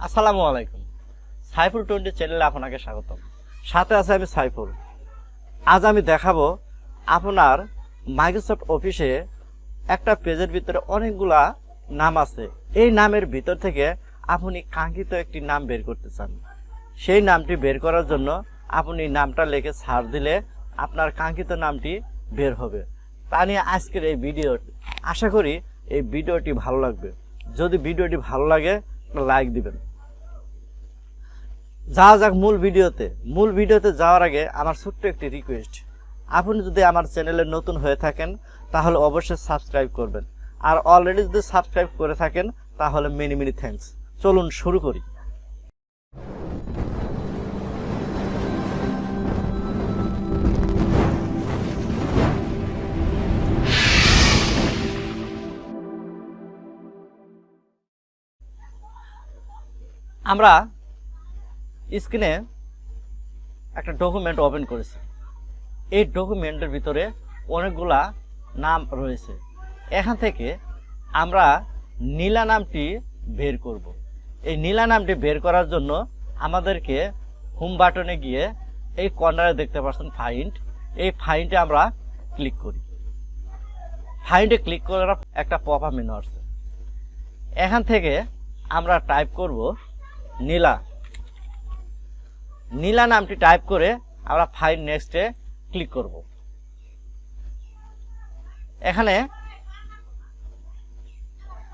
আসসালামু আলাইকুম। সাইফুল 20 চ্যানেলে আপনাকে স্বাগতম। সাথে আছে আমি সাইফুল। আজ আমি দেখাবো আপনার মাইক্রোসফট অফিসে একটা পেজের ভিতরে অনেকগুলা নাম আছে। এই নামের ভিতর থেকে আপনি কাঙ্ক্ষিত একটি নাম বের করতে চান। সেই নামটি বের করার জন্য আপনি নামটা লিখে সার্চ দিলে আপনার কাঙ্ক্ষিত নামটি বের হবে। তা নিয়ে আজকের এই ভিডিও। আশা করি এই ভিডিওটি ভালো লাগবে। যদি ভিডিওটি ভালো লাগে লাইক দিবেন। যাওয়া যাক মূল ভিডিওতে যাওয়ার আগে আমার ছোট্ট একটি রিকোয়েস্ট, আপনি যদি আমার চ্যানেলে নতুন হয়ে থাকেন তাহলে অবশ্যই সাবস্ক্রাইব করবেন, আর অলরেডি যদি সাবস্ক্রাইব করে থাকেন তাহলে মেনি মেনি থ্যাঙ্কস। চলুন শুরু করি। আমরা স্ক্রিনে একটা ডকুমেন্ট ওপেন করেছি। এই ডকুমেন্টের ভিতরে অনেকগুলা নাম রয়েছে। এখান থেকে আমরা নীলা নামটি বের করব। এই নীলা নামটি বের করার জন্য আমাদেরকে হোম বাটনে গিয়ে এই কর্নারে দেখতে পাচ্ছেন ফাইন্ড, এই ফাইন্ডে আমরা ক্লিক করি। ফাইন্ডে ক্লিক করার একটা পপ আপ মেনু আসছে। এখান থেকে আমরা টাইপ করব নীলা নামটি টাইপ করে আমরা ফাইন্ড নেক্সটে ক্লিক করব। এখানে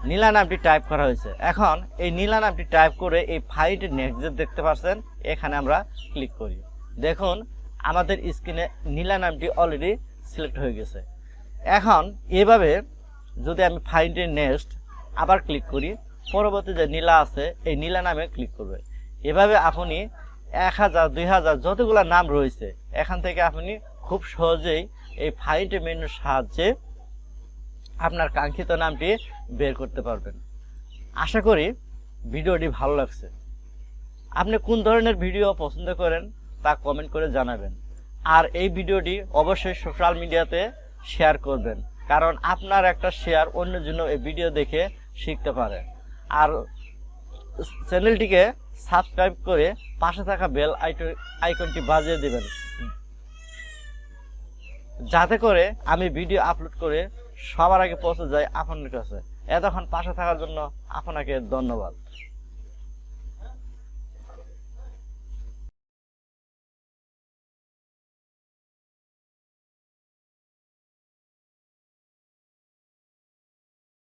নীলা নামটি টাইপ করা হয়েছে। এখন এই নীলা নামটি টাইপ করে এই ফাইন্ড নেক্সট দেখতে পাচ্ছেন, এখানে আমরা ক্লিক করি। দেখুন আমাদের স্ক্রিনে নীলা নামটি অলরেডি সিলেক্ট হয়ে গেছে। এখন এভাবে যদি আমি ফাইন্ড নেক্সট আবার ক্লিক করি, পরবর্তী যে নীলা আছে এই নীলা নামে ক্লিক করবে। এভাবে আপনি 1000 2000 যতগুলা নাম রয়েছে এখান থেকে আপনি খুব সহজেই এই ফাইন্ড মেনুর সাহায্যে আপনার কাঙ্ক্ষিত নামটি বের করতে পারবেন। আশা করি ভিডিওটি ভালো লাগছে। আপনি কোন ধরনের ভিডিও পছন্দ করেন তা কমেন্ট করে জানাবেন, আর এই ভিডিওটি অবশ্যই সোশ্যাল মিডিয়াতে শেয়ার করবেন, কারণ আপনার একটা শেয়ার অন্যজন এই ভিডিও দেখে শিখতে পারে। আর চ্যানেলটিকে সাবস্ক্রাইব করে পাশে থাকা বেল আইকনটি বাজিয়ে দিবেন, যাতে করে আমি ভিডিও আপলোড করে সবার আগে পৌঁছে যায় আপনার কাছে। এতক্ষণ পাশে থাকার জন্য আপনাকে ধন্যবাদ।